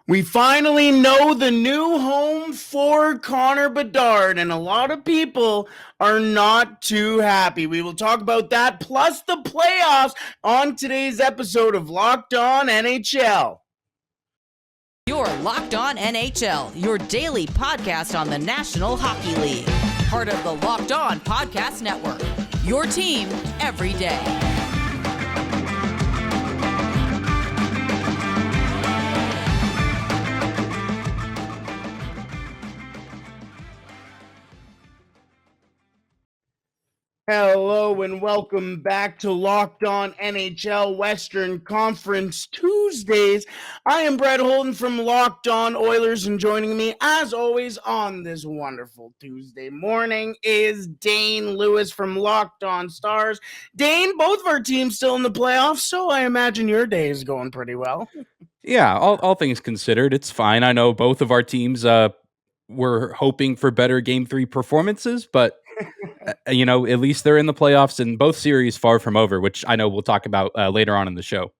We finally know the new home for Connor Bedard, and a lot of people are not too happy. We will talk about that plus the playoffs on today's episode of Locked On NHL. You're Locked On NHL, your daily podcast on the National Hockey League. Part of the Locked On Podcast Network, your team every day. Hello and welcome back to Locked On NHL Western Conference Tuesdays. I am Brett Holden from Locked On Oilers, and joining me as always on this wonderful Tuesday morning is Dane Lewis from Locked On Stars. Dane, both of our teams still in the playoffs, so I imagine your day is going pretty well. Yeah, all things considered, it's fine. I know both of our teams were hoping for better Game 3 performances, but at least they're in the playoffs and both series far from over, which I know we'll talk about later on in the show.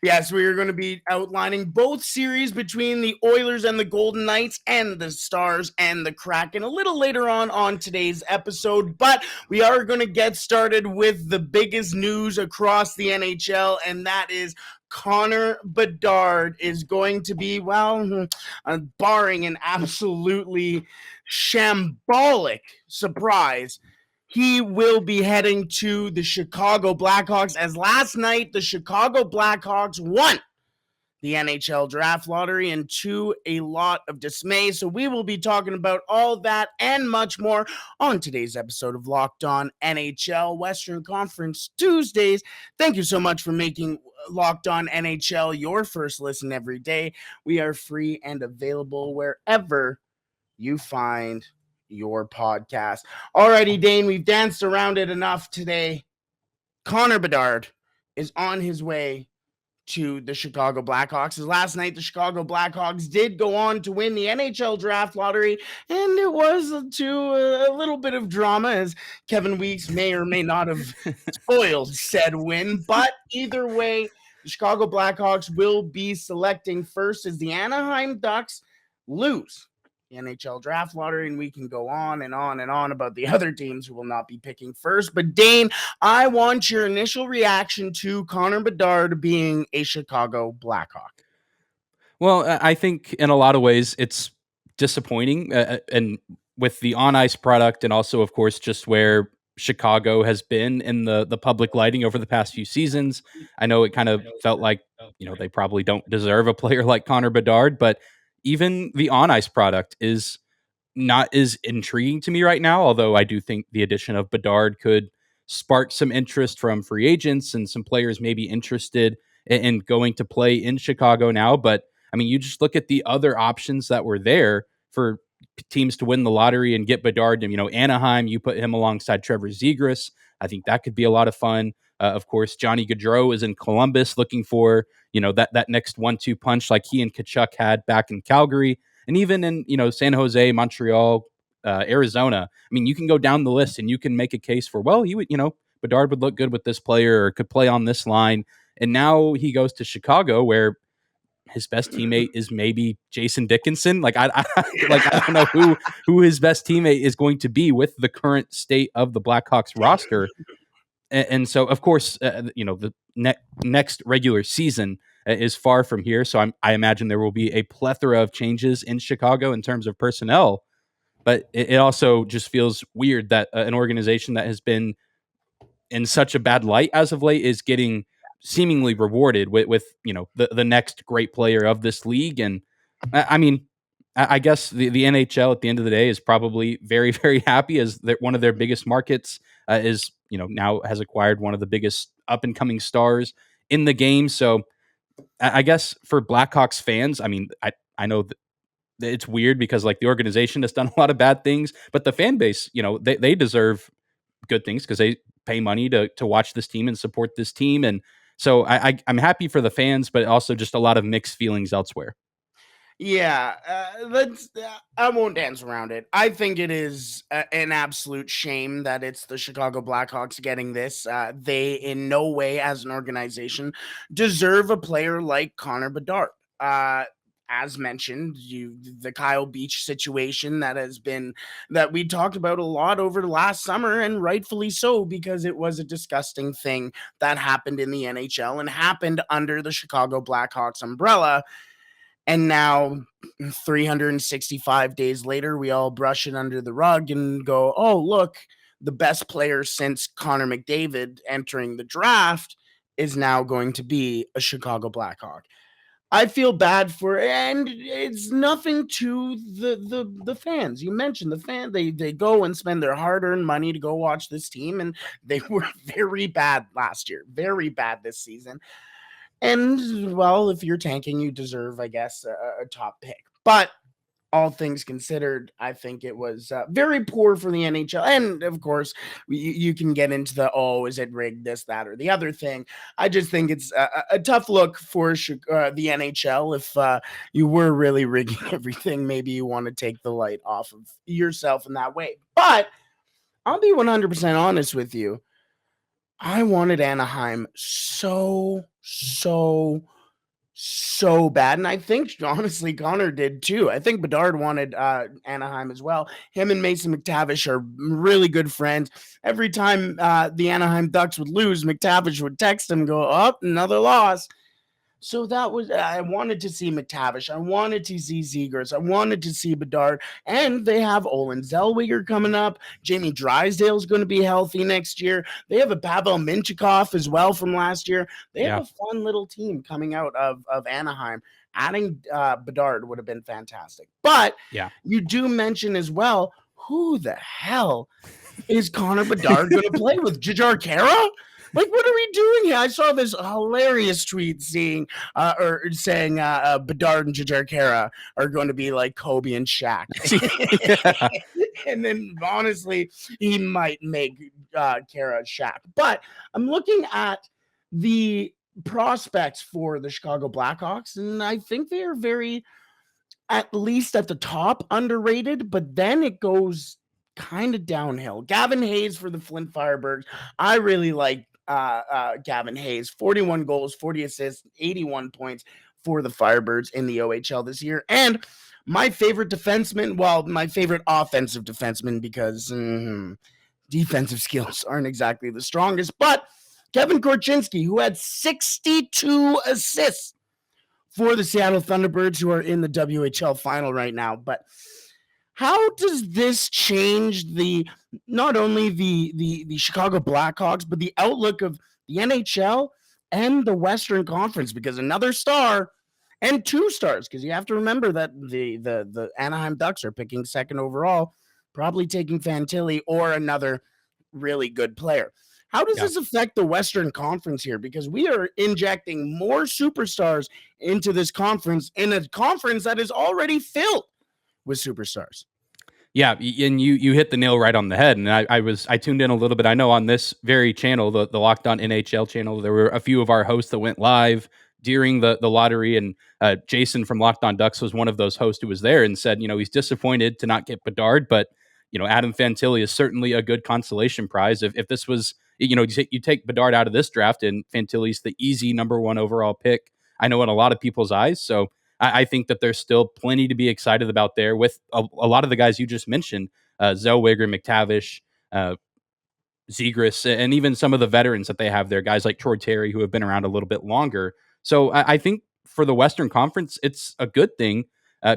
Yes, we are going to be outlining both series between the Oilers and the Golden Knights and the Stars and the Kraken a little later on today's episode, but we are going to get started with the biggest news across the NHL, and that is Connor Bedard is going to be, barring an absolutely shambolic surprise, he will be heading to the Chicago Blackhawks, as last night the Chicago Blackhawks won the NHL draft lottery, and to a lot of dismay. So we will be talking about all that and much more on today's episode of Locked On NHL Western Conference Tuesdays. Thank you so much for making Locked On NHL your first listen every day. We are free and available wherever you find your podcast. Alrighty, Dane, we've danced around it enough today. Connor Bedard is on his way to the Chicago Blackhawks. As last night, the Chicago Blackhawks did go on to win the NHL draft lottery, and it was to a little bit of drama, as Kevin Weeks may or may not have spoiled said win. But either way, the Chicago Blackhawks will be selecting first as the Anaheim Ducks lose the NHL draft lottery, and we can go on and on and on about the other teams who will not be picking first. But Dane, I want your initial reaction to Connor Bedard being a Chicago Blackhawk. Well, I think in a lot of ways it's disappointing, and with the on-ice product and also, of course, just where Chicago has been in the public lighting over the past few seasons. I know it kind of felt like, they probably don't deserve a player like Connor Bedard, but even the on-ice product is not as intriguing to me right now, although I do think the addition of Bedard could spark some interest from free agents and some players may be interested in going to play in Chicago now. But I mean, you just look at the other options that were there for teams to win the lottery and get Bedard. Anaheim, you put him alongside Trevor Zegras. I think that could be a lot of fun. Of course, Johnny Gaudreau is in Columbus looking for, that next 1-2 punch like he and Tkachuk had back in Calgary. And even in, San Jose, Montreal, Arizona, I mean, you can go down the list and you can make a case for, well, he would, Bedard would look good with this player or could play on this line. And now he goes to Chicago where his best teammate is maybe Jason Dickinson. Like I don't know who his best teammate is going to be with the current state of the Blackhawks roster. And so, of course, the next regular season is far from here. So I imagine there will be a plethora of changes in Chicago in terms of personnel. But it also just feels weird that an organization that has been in such a bad light as of late is getting seemingly rewarded with the next great player of this league. And I mean, I guess the NHL at the end of the day is probably very, very happy as one of their biggest markets is, now has acquired one of the biggest up and coming stars in the game. So I guess for Blackhawks fans, I mean, I know that it's weird because like the organization has done a lot of bad things, but the fan base, they deserve good things because they pay money to watch this team and support this team. And so I'm happy for the fans, but also just a lot of mixed feelings elsewhere. Yeah, I won't dance around it. I think it is an absolute shame that it's the Chicago Blackhawks getting this. They in no way as an organization deserve a player like Connor Bedard. as mentioned, the Kyle Beach situation that we talked about a lot over the last summer, and rightfully so, because it was a disgusting thing that happened in the NHL and happened under the Chicago Blackhawks umbrella. And now 365 days later, we all brush it under the rug and go, oh, look, the best player since Connor McDavid entering the draft is now going to be a Chicago Blackhawk. I feel bad for, and it's nothing to the fans. You mentioned the fan; they go and spend their hard-earned money to go watch this team, and they were very bad last year, very bad this season. And well, if you're tanking, you deserve, I guess, a top pick. But all things considered, I think it was very poor for the NHL. And of course, you can get into the, oh, is it rigged, this, that, or the other thing. I just think it's a tough look for the NHL. If you were really rigging everything, maybe you want to take the light off of yourself in that way. But I'll be 100% honest with you. I wanted Anaheim so bad. And I think, honestly, Connor did too. I think Bedard wanted Anaheim as well. Him and Mason McTavish are really good friends. Every time the Anaheim Ducks would lose, McTavish would text him, go, up, another loss. So that was, I wanted to see McTavish. I wanted to see Zegras. I wanted to see Bedard. And they have Olin Zellweger coming up. Jamie Drysdale is going to be healthy next year. They have a Pavel Minchikov as well from last year. They have a fun little team coming out of Anaheim. Adding Bedard would have been fantastic. But you do mention as well, who the hell is Connor Bedard going to play with? Jujhar Khaira? Like, what are we doing here? I saw this hilarious tweet saying Bedard and Jujhar Khaira are going to be like Kobe and Shaq. And then, honestly, he might make Khaira Shaq. But I'm looking at the prospects for the Chicago Blackhawks, and I think they are very, at least at the top, underrated. But then it goes kind of downhill. Gavin Hayes for the Flint Firebirds. I really like Gavin Hayes, 41 goals, 40 assists, 81 points for the Firebirds in the OHL this year. And my favorite defenseman, well, my favorite offensive defenseman, because defensive skills aren't exactly the strongest, but Kevin Korchinski, who had 62 assists for the Seattle Thunderbirds, who are in the WHL final right now. But how does this change not only the Chicago Blackhawks, but the outlook of the NHL and the Western Conference? Because another star and two stars, because you have to remember that the Anaheim Ducks are picking second overall, probably taking Fantilli or another really good player. How does this affect the Western Conference here? Because we are injecting more superstars into this conference, in a conference that is already filled with superstars. Yeah, and you hit the nail right on the head. And I tuned in a little bit. I know on this very channel, the Locked On NHL channel, there were a few of our hosts that went live during the lottery, and Jason from Locked On Ducks was one of those hosts who was there and said, he's disappointed to not get Bedard, but Adam Fantilli is certainly a good consolation prize. If this was, you take Bedard out of this draft and Fantilli's the easy number 1 overall pick, I know in a lot of people's eyes. So I think that there's still plenty to be excited about there with a lot of the guys you just mentioned, Zellweger, McTavish, Zegras, and even some of the veterans that they have there, guys like Troy Terry, who have been around a little bit longer. So I think for the Western Conference, it's a good thing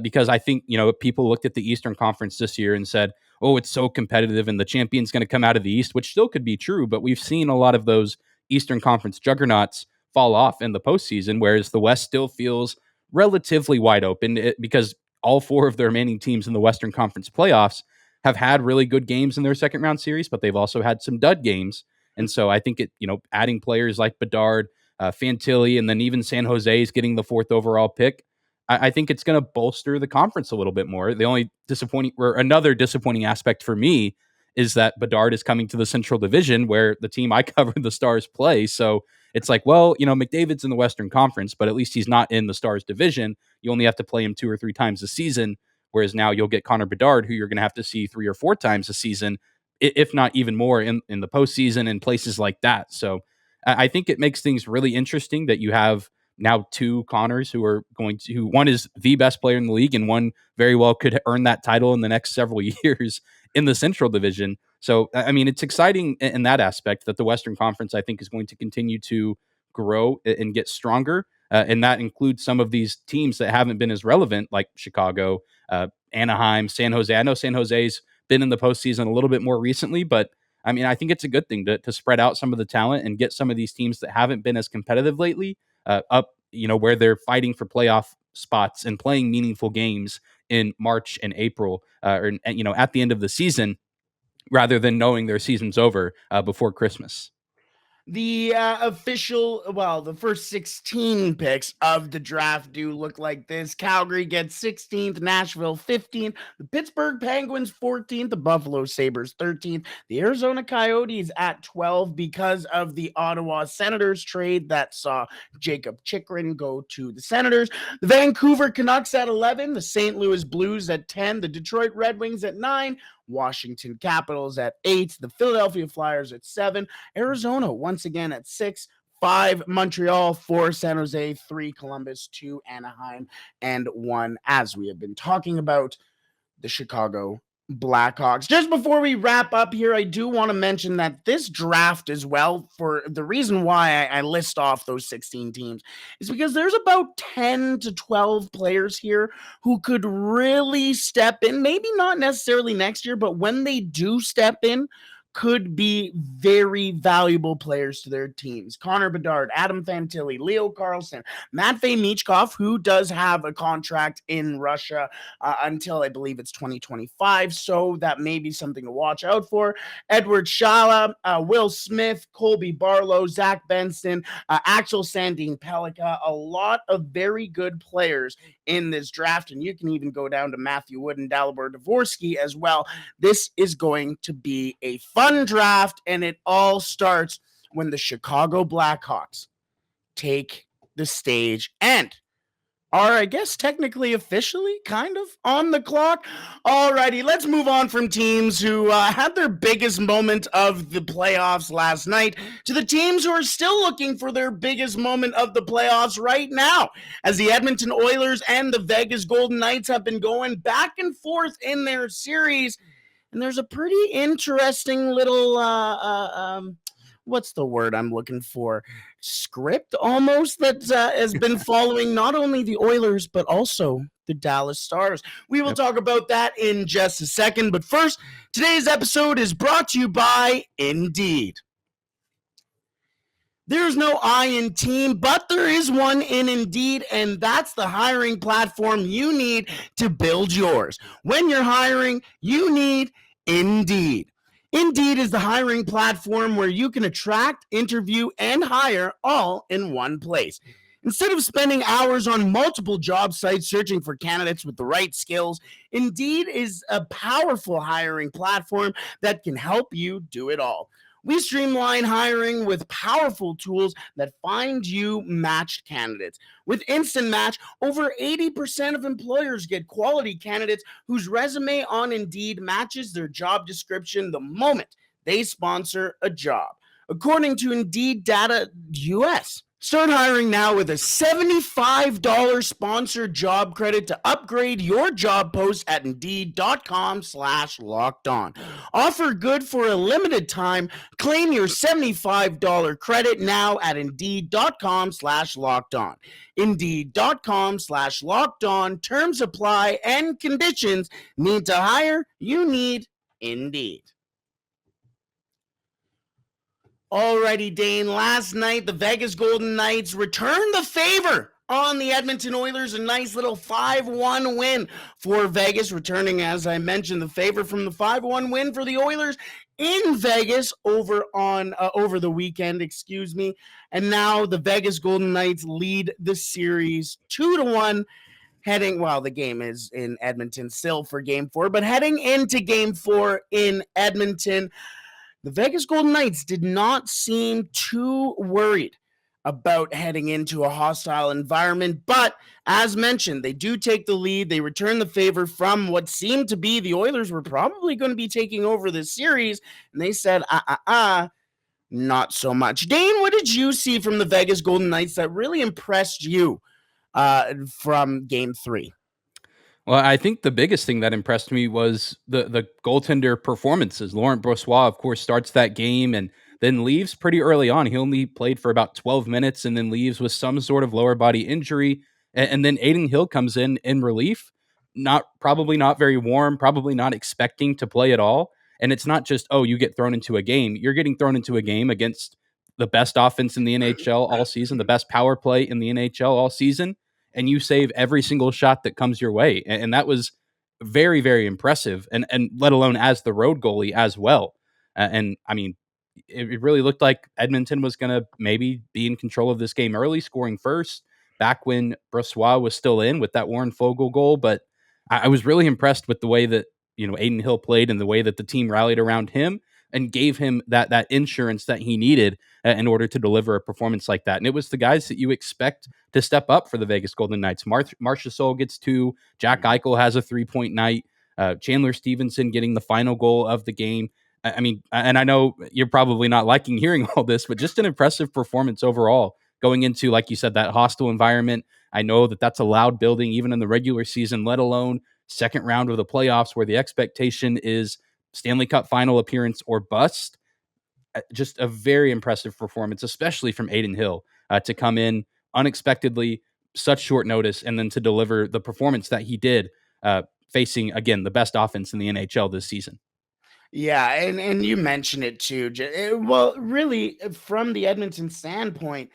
because I think, people looked at the Eastern Conference this year and said, oh, it's so competitive and the champion's going to come out of the East, which still could be true, but we've seen a lot of those Eastern Conference juggernauts fall off in the postseason, whereas the West still feels relatively wide open because all 4 of the remaining teams in the Western Conference playoffs have had really good games in their second round series, but they've also had some dud games. And so I think adding players like Bedard, Fantilli, and then even San Jose is getting the 4th overall pick. I think it's going to bolster the conference a little bit more. The only another disappointing aspect for me is that Bedard is coming to the Central Division where the team I cover, the Stars, play. So it's like, well, McDavid's in the Western Conference, but at least he's not in the Stars division. You only have to play him 2 or 3 times a season, whereas now you'll get Connor Bedard, who you're going to have to see 3 or 4 times a season, if not even more in the postseason and places like that. So I think it makes things really interesting that you have now two Connors who one is the best player in the league and one very well could earn that title in the next several years in the Central Division. So, I mean, it's exciting in that aspect that the Western Conference, I think, is going to continue to grow and get stronger. And that includes some of these teams that haven't been as relevant, like Chicago, Anaheim, San Jose. I know San Jose's been in the postseason a little bit more recently, but I mean, I think it's a good thing to spread out some of the talent and get some of these teams that haven't been as competitive lately up, where they're fighting for playoff spots and playing meaningful games in March and April, or at the end of the season, rather than knowing their season's over before Christmas. The the first 16 picks of the draft do look like this. Calgary gets 16th, Nashville 15th, the Pittsburgh Penguins 14th, the Buffalo Sabres 13th, the Arizona Coyotes at 12 because of the Ottawa Senators trade that saw Jacob Chychrun go to the Senators, the Vancouver Canucks at 11, the St. Louis Blues at 10, the Detroit Red Wings at 9, Washington Capitals at 8, the Philadelphia Flyers at 7, Arizona once again at 6, 5 Montreal, 4 San Jose, 3 Columbus, 2 Anaheim, and 1, as we have been talking about, the Chicago Blackhawks. Just before we wrap up here, I do want to mention that this draft as well, for the reason why I list off those 16 teams, is because there's about 10 to 12 players here who could really step in, maybe not necessarily next year, but when they do step in, could be very valuable players to their teams. Connor Bedard, Adam Fantilli, Leo Carlson, Matvei Michkov, who does have a contract in Russia until I believe it's 2025, so that may be something to watch out for. Edward Shala, Will Smith, Colby Barlow, Zach Benson, Axel Sandin Pelika, a lot of very good players in this draft, and you can even go down to Matthew Wood and Dalibor Dvorsky as well. This is going to be a fun draft, and it all starts when the Chicago Blackhawks take the stage and are, I guess, technically officially kind of on the clock. Alrighty, let's move on from teams who had their biggest moment of the playoffs last night to the teams who are still looking for their biggest moment of the playoffs right now, as the Edmonton Oilers and the Vegas Golden Knights have been going back and forth in their series. And there's a pretty interesting little, what's the word I'm looking for? Script almost that has been following not only the Oilers, but also the Dallas Stars. We will talk about that in just a second. But first, today's episode is brought to you by Indeed. There's no I in team, but there is one in Indeed, and that's the hiring platform you need to build yours. When you're hiring, you need Indeed. Indeed is the hiring platform where you can attract, interview, and hire all in one place. Instead of spending hours on multiple job sites searching for candidates with the right skills, Indeed is a powerful hiring platform that can help you do it all. We streamline hiring with powerful tools that find you matched candidates. With Instant Match, over 80% of employers get quality candidates whose resume on Indeed matches their job description the moment they sponsor a job, according to Indeed Data US. Start hiring now with a $75 sponsored job credit to upgrade your job post at Indeed.com/lockedon. Offer good for a limited time. Claim your $75 credit now at Indeed.com/lockedon. Indeed.com/lockedon. Terms apply and conditions. Need to hire? You need Indeed. Alrighty, Dane. Last night, the Vegas Golden Knights returned the favor on the Edmonton Oilers. A nice little 5-1 win for Vegas, returning, as I mentioned, the favor from the 5-1 win for the Oilers in Vegas over the weekend, And now the Vegas Golden Knights lead the series 2-1. The game is in Edmonton still for Game 4, but heading into Game 4 in Edmonton, the Vegas Golden Knights did not seem too worried about heading into a hostile environment, but as mentioned, they do take the lead. They return the favor from what seemed to be the Oilers were probably going to be taking over this series, and they said, Not so much. Dane, what did you see from the Vegas Golden Knights that really impressed you from Game 3? Well, I think the biggest thing that impressed me was the goaltender performances. Laurent Brossoit, of course, starts that game and then leaves pretty early on. He only played for about 12 minutes and then leaves with some sort of lower body injury. And then Aiden Hill comes in relief, probably not very warm, probably not expecting to play at all. And it's not just, oh, you get thrown into a game. You're getting thrown into a game against the best offense in the NHL all season, the best power play in the NHL all season, and you save every single shot that comes your way. And that was very, very impressive. And let alone as the road goalie as well. And I mean, it really looked like Edmonton was going to maybe be in control of this game early, scoring first, back when Brossoit was still in with that Warren Fogle goal. But I was really impressed with the way that, Aiden Hill played and the way that the team rallied around him and gave him that insurance that he needed in order to deliver a performance like that. And it was the guys that you expect to step up for the Vegas Golden Knights. Marcia Sol gets 2. Jack Eichel has a 3-point night. Chandler Stevenson getting the final goal of the game. I mean, and I know you're probably not liking hearing all this, but just an impressive performance overall going into, like you said, that hostile environment. I know that that's a loud building even in the regular season, let alone second round of the playoffs where the expectation is Stanley Cup final appearance or bust. Just a very impressive performance, especially from Aiden Hill to come in unexpectedly, such short notice, and then to deliver the performance that he did, facing, again, the best offense in the NHL this season. Yeah, and you mentioned it too. Well, really, from the Edmonton standpoint,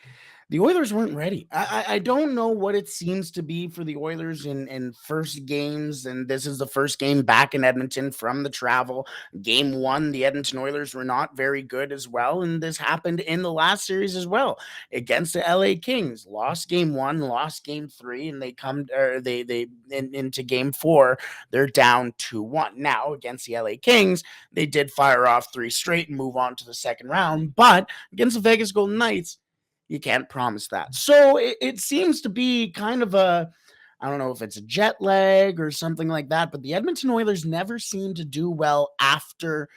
the Oilers weren't ready. I don't know what it seems to be for the Oilers in first games, and this is the first game back in Edmonton from the travel. Game 1, the Edmonton Oilers were not very good as well, and this happened in the last series as well against the LA Kings. Lost game 1, lost game 3, and they come or they into game 4, they're down 2-1. Now against the LA Kings, they did fire off 3 straight and move on to the second round, but against the Vegas Golden Knights, you can't promise that. So it seems to be kind of I don't know if it's a jet lag or something like that, but the Edmonton Oilers never seem to do well after,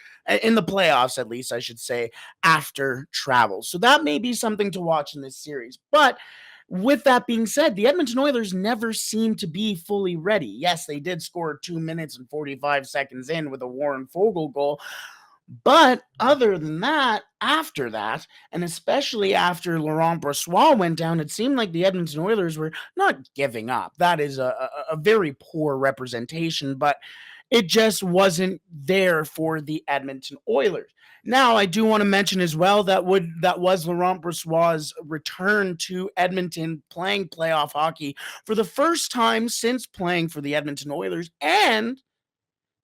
in the playoffs at least, I should say, after travel. So that may be something to watch in this series. But with that being said, the Edmonton Oilers never seem to be fully ready. Yes, they did score 2 minutes and 45 seconds in with a Warren Fogle goal, but other than that, after that, and especially after Laurent Brossoit went down, it seemed like the Edmonton Oilers were not giving up. That is a very poor representation, but it just wasn't there for the Edmonton Oilers. Now, I do want to mention as well that was Laurent Brossoit's return to Edmonton playing playoff hockey for the first time since playing for the Edmonton Oilers, and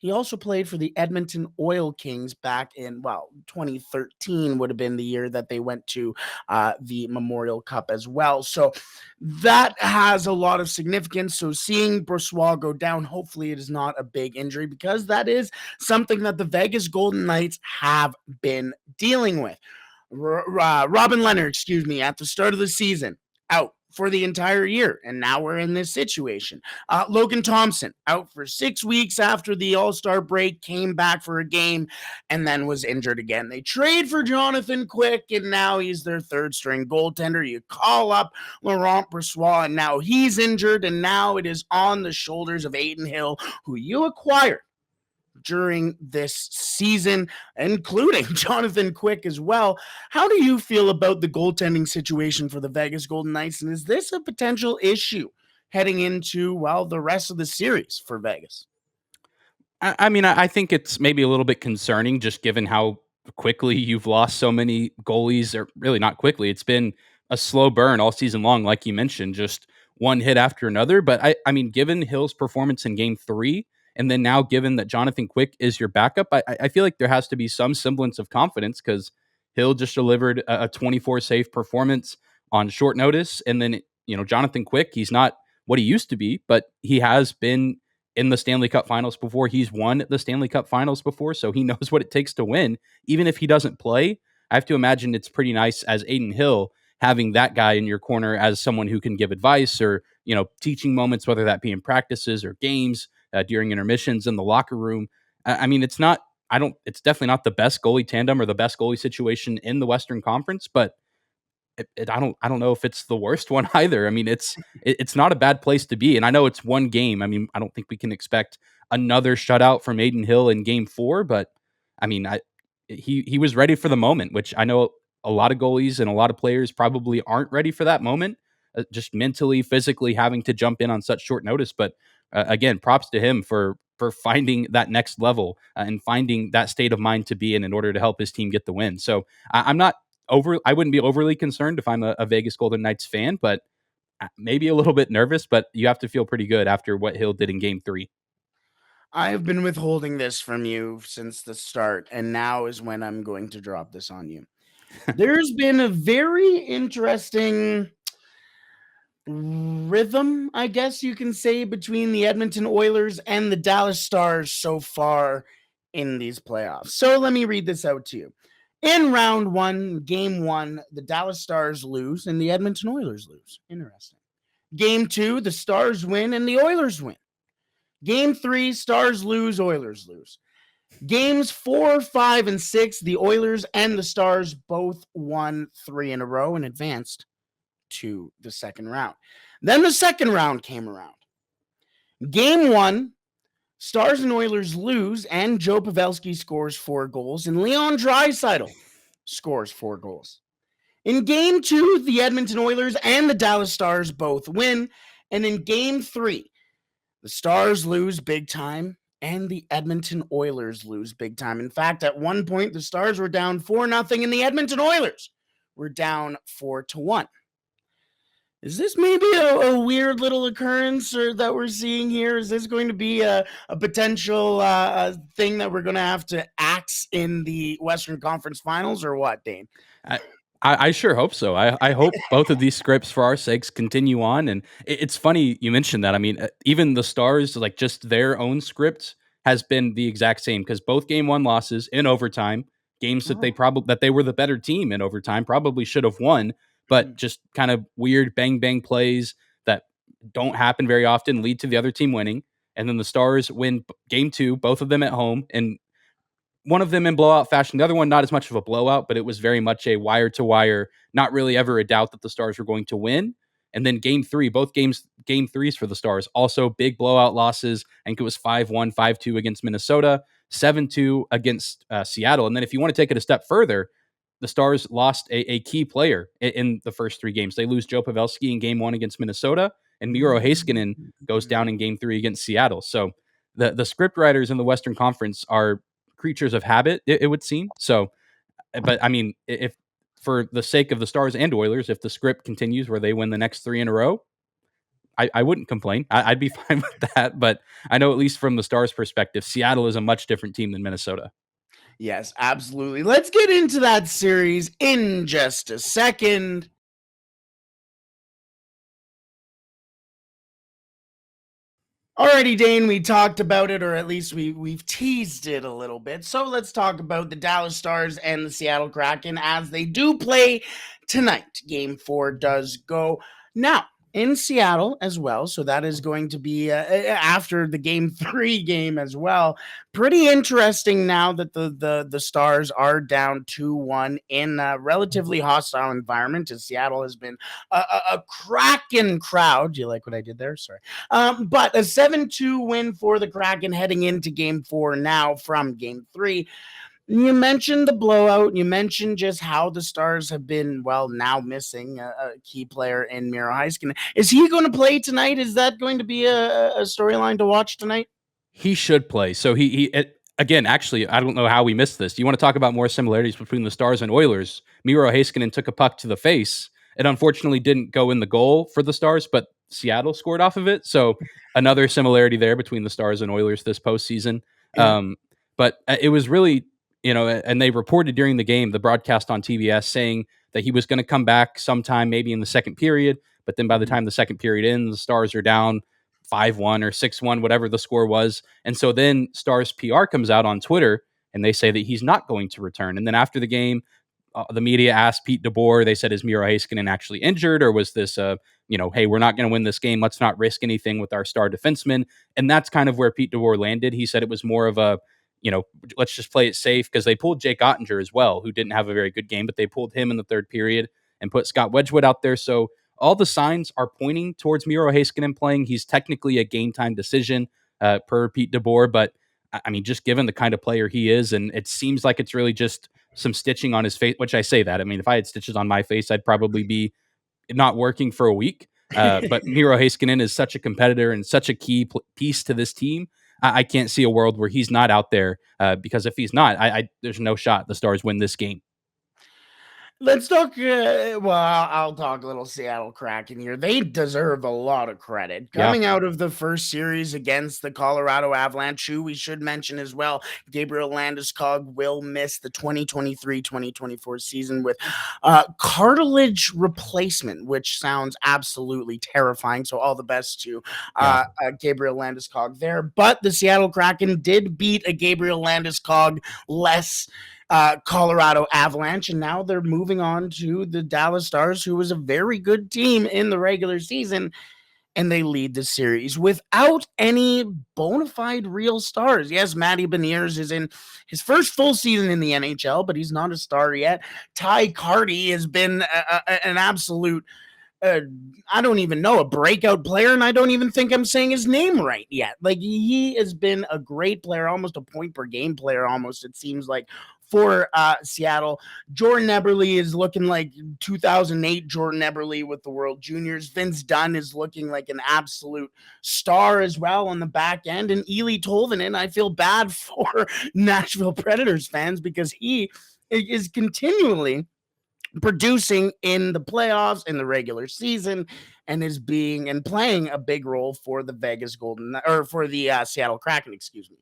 he also played for the Edmonton Oil Kings back in, 2013 would have been the year that they went to the Memorial Cup as well. So that has a lot of significance. So seeing Brossoit go down, hopefully it is not a big injury, because that is something that the Vegas Golden Knights have been dealing with. Robin Leonard, at the start of the season, out for the entire year, and now we're in this situation. Logan Thompson out for 6 weeks after the All-Star break, came back for a game, and then was injured again. They trade for Jonathan Quick, and now he's their third-string goaltender. You call up Laurent Brossoit, and now he's injured, and now it is on the shoulders of Aiden Hill, who you acquired during this season, including Jonathan Quick as well. How do you feel about the goaltending situation for the Vegas Golden Knights, and is this a potential issue heading into, the rest of the series for Vegas? I mean, I think it's maybe a little bit concerning just given how quickly you've lost so many goalies, or really not quickly. It's been a slow burn all season long, like you mentioned, just one hit after another. But I mean, given Hill's performance in game 3, and then now given that Jonathan Quick is your backup, I feel like there has to be some semblance of confidence, because Hill just delivered a 24 save performance on short notice. And then, Jonathan Quick, he's not what he used to be, but he has been in the Stanley Cup Finals before. He's won the Stanley Cup Finals before, so he knows what it takes to win. Even if he doesn't play, I have to imagine it's pretty nice as Aiden Hill having that guy in your corner as someone who can give advice or, teaching moments, whether that be in practices or games, during intermissions in the locker room. I mean, it's not it's definitely not the best goalie tandem or the best goalie situation in the Western Conference, but I don't know if it's the worst one either. I mean, it's not a bad place to be. And I know it's one game. I mean, I don't think we can expect another shutout from Aiden Hill in game 4, but I mean, he was ready for the moment, which I know a lot of goalies and a lot of players probably aren't ready for that moment, just mentally, physically having to jump in on such short notice. But again, props to him for finding that next level and finding that state of mind to be in order to help his team get the win. So I'm not I wouldn't be overly concerned if I'm a Vegas Golden Knights fan, but maybe a little bit nervous, but you have to feel pretty good after what Hill did in game 3. I have been withholding this from you since the start, and now is when I'm going to drop this on you. There's been a very interesting rhythm, I guess you can say, between the Edmonton Oilers and the Dallas Stars so far in these playoffs. So let me read this out to you. In round 1, game 1, the Dallas Stars lose and the Edmonton Oilers lose. Interesting. Game 2, the Stars win and the Oilers win. Game 3, Stars lose, Oilers lose. Games 4, 5, and 6, the Oilers and the Stars both won 3 in a row and advanced to the second round. Then the second round came around. Game 1, Stars and Oilers lose, and Joe Pavelski scores 4 goals, and Leon Draisaitl scores 4 goals. In Game 2, the Edmonton Oilers and the Dallas Stars both win, and in Game 3, the Stars lose big time, and the Edmonton Oilers lose big time. In fact, at one point, the Stars were down 4-0, and the Edmonton Oilers were down 4-1. Is this maybe a weird little occurrence that we're seeing here? Is this going to be a potential thing that we're going to have to axe in the Western Conference Finals, or what, Dane? I sure hope so. I hope both of these scripts, for our sakes, continue on. And it's funny you mentioned that. I mean, even the Stars, like just their own script has been the exact same, because both game 1 losses in overtime, games that they were the better team in overtime, probably should have won, but just kind of weird bang plays that don't happen very often lead to the other team winning. And then the Stars win game 2, both of them at home, and one of them in blowout fashion. The other one, not as much of a blowout, but it was very much a wire to wire, not really ever a doubt that the Stars were going to win. And then game 3, both game 3s for the Stars, also big blowout losses. I think it was 5-1, 5-2 against Minnesota, 7-2 against Seattle. And then if you want to take it a step further, the Stars lost a key player in the first 3 games. They lose Joe Pavelski in game 1 against Minnesota, and Miro Heiskanen goes down in game 3 against Seattle. So the script writers in the Western Conference are creatures of habit, it would seem. So, but I mean, if for the sake of the Stars and Oilers, if the script continues where they win the next 3 in a row, I wouldn't complain. I'd be fine with that. But I know, at least from the Stars' perspective, Seattle is a much different team than Minnesota. Yes, absolutely. Let's get into that series in just a second. Alrighty, Dane, we talked about it, or at least we've teased it a little bit. So let's talk about the Dallas Stars and the Seattle Kraken as they do play tonight. Game 4 does go now in Seattle as well. So that is going to be after the game 3 game as well. Pretty interesting now that the Stars are down 2-1 in a relatively hostile environment, as Seattle has been a Kraken crowd. Do you like what I did there? Sorry. But a 7-2 win for the Kraken heading into game 4 now from game 3. You mentioned the blowout. You mentioned just how the Stars have been, well, now missing a key player in Miro Heiskanen. Is he going to play tonight? Is that going to be a storyline to watch tonight? He should play. So again, actually, I don't know how we missed this. You want to talk about more similarities between the Stars and Oilers? Miro Heiskanen took a puck to the face. It unfortunately didn't go in the goal for the Stars, but Seattle scored off of it. So another similarity there between the Stars and Oilers this postseason. Yeah. But it was really, and they reported during the game, the broadcast on TBS, saying that he was going to come back sometime maybe in the second period. But then by the time the second period ends, the Stars are down 5-1 or 6-1, whatever the score was. And so then Stars PR comes out on Twitter and they say that he's not going to return. And then after the game, the media asked Pete DeBoer, they said, is Miro Heiskanen actually injured, or was this, hey, we're not going to win this game, let's not risk anything with our star defenseman? And that's kind of where Pete DeBoer landed. He said it was more of a, let's just play it safe, because they pulled Jake Ottinger as well, who didn't have a very good game, but they pulled him in the third period and put Scott Wedgwood out there. So all the signs are pointing towards Miro Heiskanen playing. He's technically a game time decision per Pete DeBoer, but I mean, just given the kind of player he is, and it seems like it's really just some stitching on his face, which I say that. I mean, if I had stitches on my face, I'd probably be not working for a week. But Miro Heiskanen is such a competitor and such a key piece to this team. I can't see a world where he's not out there, because if he's not, there's no shot the Stars win this game. Let's talk. I'll talk a little Seattle Kraken here. They deserve a lot of credit coming out of the first series against the Colorado Avalanche, who we should mention as well. Gabriel Landeskog will miss the 2023-2024 season with cartilage replacement, which sounds absolutely terrifying. So all the best to Gabriel Landeskog there. But the Seattle Kraken did beat a Gabriel Landeskog less Colorado Avalanche, and now they're moving on to the Dallas Stars, who was a very good team in the regular season, and they lead the series without any bona fide real stars. Yes, Matty Beniers is in his first full season in the NHL, but he's not a star yet. Ty Carty has been an absolute I don't even know, a breakout player, and I don't even think I'm saying his name right yet. Like, he has been a great player, almost a point per game player, almost, it seems like, for Seattle. Jordan Eberle is looking like 2008 Jordan Eberle with the World Juniors. Vince Dunn is looking like an absolute star as well on the back end. And Eeli Tolvanen, I feel bad for Nashville Predators fans, because he is continually producing in the playoffs, in the regular season, and is playing a big role for the Seattle Kraken, excuse me.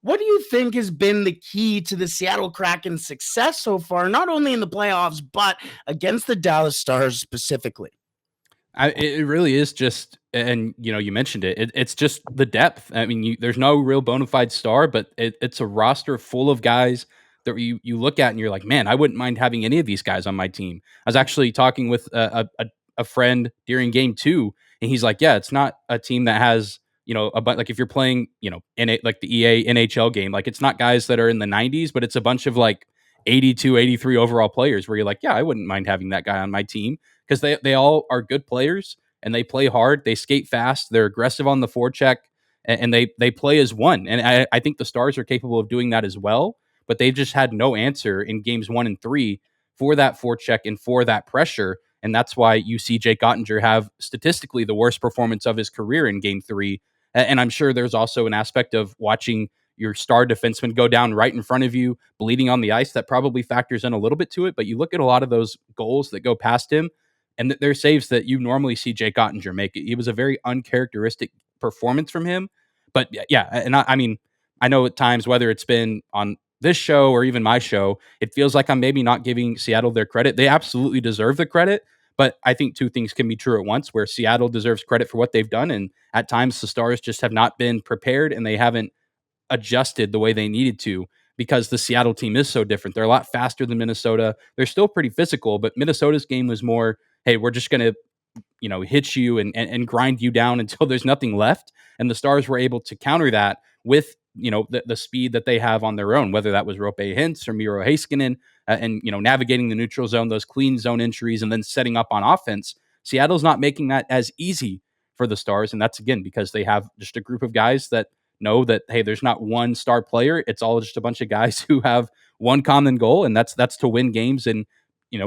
What do you think has been the key to the Seattle Kraken's success so far, not only in the playoffs, but against the Dallas Stars specifically? It really is just, and you mentioned it, it's just the depth. I mean, there's no real bona fide star, but it's a roster full of guys that you look at and you're like, man, I wouldn't mind having any of these guys on my team. I was actually talking with a friend during game 2, and he's like, yeah, it's not a team that has, like if you're playing, in like the EA NHL game, like it's not guys that are in the 90s, but it's a bunch of like 82, 83 overall players where you're like, yeah, I wouldn't mind having that guy on my team, because they all are good players and they play hard, they skate fast, they're aggressive on the forecheck, and they play as one. And I think the Stars are capable of doing that as well, but they've just had no answer in games 1 and 3 for that forecheck and for that pressure. And that's why you see Jake Ottinger have statistically the worst performance of his career in game 3. And I'm sure there's also an aspect of watching your star defenseman go down right in front of you, bleeding on the ice, that probably factors in a little bit to it. But you look at a lot of those goals that go past him, and they're saves that you normally see Jake Ottinger make. It was a very uncharacteristic performance from him. But yeah, and I mean, I know at times, whether it's been on this show or even my show, it feels like I'm maybe not giving Seattle their credit. They absolutely deserve the credit. But I think two things can be true at once, where Seattle deserves credit for what they've done, and at times the Stars just have not been prepared and they haven't adjusted the way they needed to, because the Seattle team is so different. They're a lot faster than Minnesota. They're still pretty physical, but Minnesota's game was more, hey, we're just going to, hit you and grind you down until there's nothing left. And the Stars were able to counter that with, the speed that they have on their own, whether that was Rope Hintz or Miro Heiskanen, and, navigating the neutral zone, those clean zone entries, and then setting up on offense. Seattle's not making that as easy for the Stars. And that's, again, because they have just a group of guys that know that, hey, there's not one star player. It's all just a bunch of guys who have one common goal, and that's to win games and,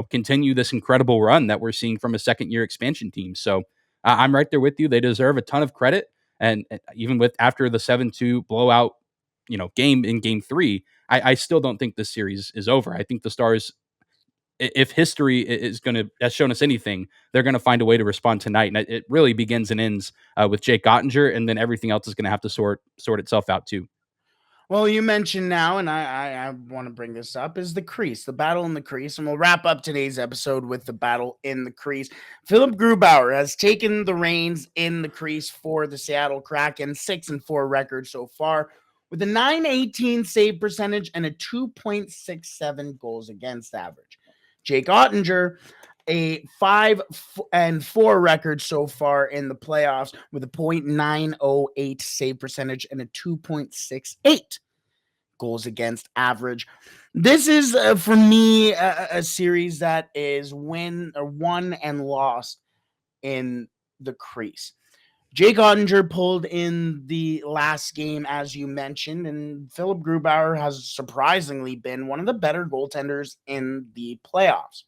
continue this incredible run that we're seeing from a second-year expansion team. So I'm right there with you. They deserve a ton of credit. And even after the 7-2 blowout, game in game 3, I still don't think this series is over. I think the Stars, if history has shown us anything, they're going to find a way to respond tonight. And it really begins and ends with Jake Ottinger, and then everything else is going to have to sort itself out too. Well, you mentioned now, and I want to bring this up, is the crease, the battle in the crease. And we'll wrap up today's episode with the battle in the crease. Philip Grubauer has taken the reins in the crease for the Seattle Kraken, 6-4 record so far, with a .918 save percentage and a 2.67 goals against average. Jake Ottinger, a 5-4 record so far in the playoffs with a .908 save percentage and a 2.68 goals against average. This is, for me, a series that is won and lost in the crease. Jake Ottinger pulled in the last game, as you mentioned, and Philip Grubauer has surprisingly been one of the better goaltenders in the playoffs.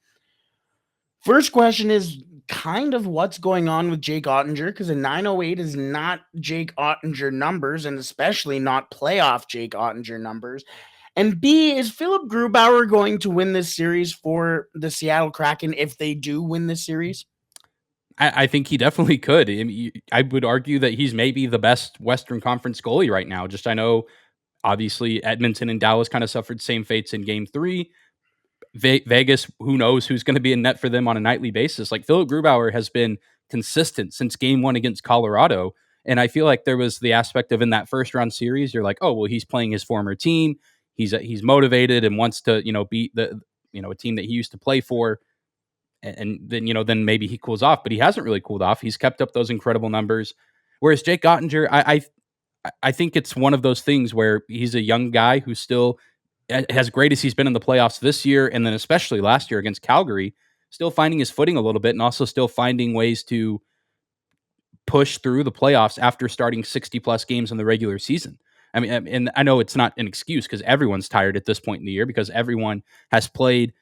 First question is kind of what's going on with Jake Ottinger, because a 908 is not Jake Ottinger numbers, and especially not playoff Jake Ottinger numbers. And B, is Philip Grubauer going to win this series for the Seattle Kraken if they do win this series? I think he definitely could. I would argue that he's maybe the best Western Conference goalie right now. I know, obviously, Edmonton and Dallas kind of suffered same fates in Game 3. Vegas, who knows who's going to be in net for them on a nightly basis. Like, Philip Grubauer has been consistent since Game 1 against Colorado. And I feel like there was the aspect of in that first round series, you're like, oh, well, he's playing his former team. He's motivated and wants to, beat a team that he used to play for. And then maybe he cools off, but he hasn't really cooled off. He's kept up those incredible numbers. Whereas Jake Ottinger, I think it's one of those things where he's a young guy who still, as great as he's been in the playoffs this year, and then especially last year against Calgary, still finding his footing a little bit, and also still finding ways to push through the playoffs after starting 60 plus games in the regular season. I mean, and I know it's not an excuse because everyone's tired at this point in the year because everyone has played,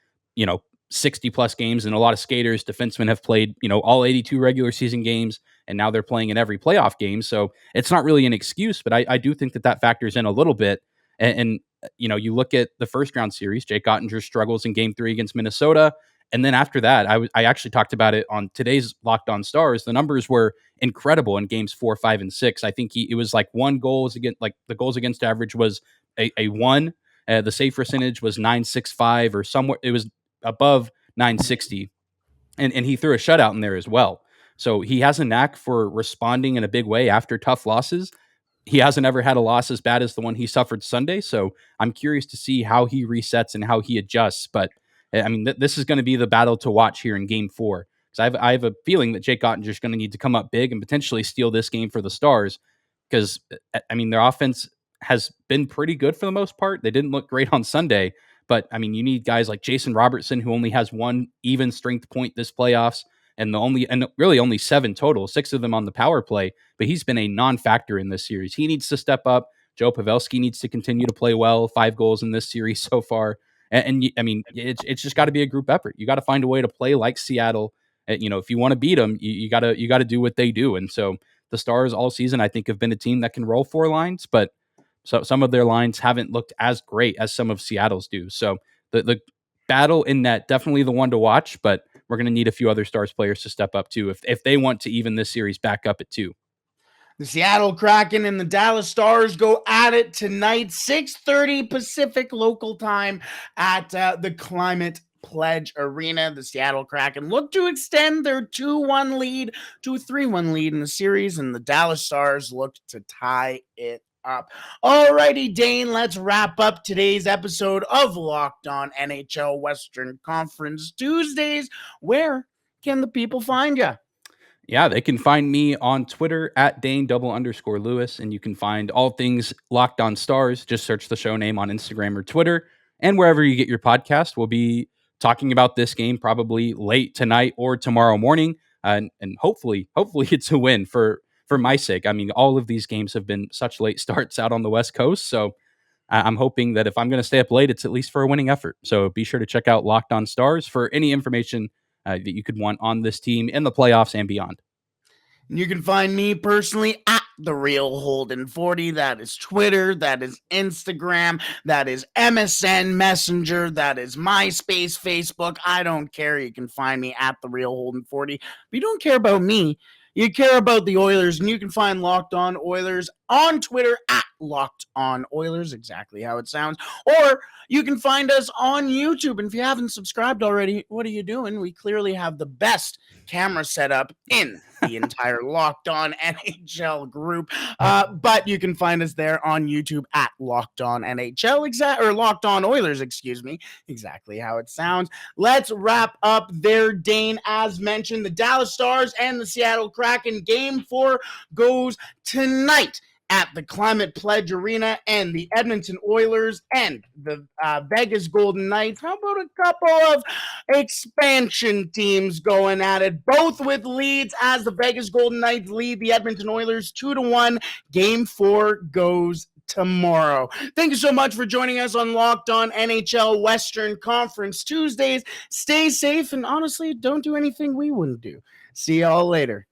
60 plus games, and a lot of skaters, defensemen have played, all 82 regular season games, and now they're playing in every playoff game. So it's not really an excuse, but I do think that factors in a little bit. And you look at the first round series, Jake Ottinger struggles in Game 3 against Minnesota. And then after that, I actually talked about it on today's Locked On Stars. The numbers were incredible in games 4, 5, and 6. I think it was like one goals against, like the goals against average was a 1. The save percentage was 965 or somewhere. It was above 960. And he threw a shutout in there as well. So he has a knack for responding in a big way after tough losses. He hasn't ever had a loss as bad as the one he suffered Sunday. So I'm curious to see how he resets and how he adjusts. But I mean, this is going to be the battle to watch here in Game 4. Because I have a feeling that Jake Ottinger is going to need to come up big and potentially steal this game for the Stars. Because, I mean, their offense has been pretty good for the most part. They didn't look great on Sunday. But, I mean, you need guys like Jason Robertson, who only has one even strength point this playoffs, and really only 7 total, 6 of them on the power play. But he's been a non-factor in this series. He needs to step up. Joe Pavelski needs to continue to play well. 5 goals in this series so far. And I mean, it's just got to be a group effort. You got to find a way to play like Seattle. If you want to beat them, you got to do what they do. And so the Stars all season, I think, have been a team that can roll 4 lines, but so some of their lines haven't looked as great as some of Seattle's do. So the battle in net, definitely the one to watch, but we're going to need a few other Stars players to step up too if they want to even this series back up at 2. The Seattle Kraken and the Dallas Stars go at it tonight, 6:30 Pacific local time at the Climate Pledge Arena. The Seattle Kraken look to extend their 2-1 lead to a 3-1 lead in the series, and the Dallas Stars look to tie it up. Alrighty, Dane, let's wrap up today's episode of Locked On NHL Western Conference Tuesdays. Where can the people find you? Yeah, they can find me on Twitter at Dane_Lewis, and you can find all things Locked On Stars. Just search the show name on Instagram or Twitter, and wherever you get your podcast. We'll be talking about this game probably late tonight or tomorrow morning, and hopefully it's a win for my sake. I mean, all of these games have been such late starts out on the West Coast, so I'm hoping that if I'm going to stay up late, it's at least for a winning effort. So be sure to check out Locked On Stars for any information that you could want on this team in the playoffs and beyond. You can find me personally at The Real Holden 40. That is Twitter, that is Instagram, that is MSN Messenger, that is MySpace, Facebook. I don't care. You can find me at The Real Holden 40. But you don't care about me. You care about the Oilers, and you can find Locked On Oilers on Twitter at Locked On Oilers, exactly how it sounds. Or you can find us on YouTube. And if you haven't subscribed already, what are you doing? We clearly have the best camera setup in the entire Locked On NHL group. But you can find us there on YouTube at Locked On NHL, or Locked On Oilers, excuse me, exactly how it sounds. Let's wrap up there, Dane. As mentioned, the Dallas Stars and the Seattle Kraken Game 4 goes tonight at the Climate Pledge Arena, and the Edmonton Oilers and the Vegas Golden Knights. How about a couple of expansion teams going at it, both with leads, as the Vegas Golden Knights lead the Edmonton Oilers 2-1. Game 4 goes tomorrow. Thank you so much for joining us on Locked On NHL Western Conference Tuesdays. Stay safe and honestly, don't do anything we wouldn't do. See y'all later.